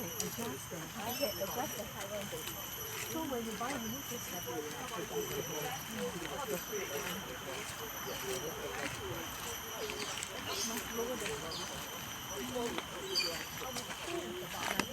adjust them. Okay, adjust the height of the. So when you buy a new system, must lower the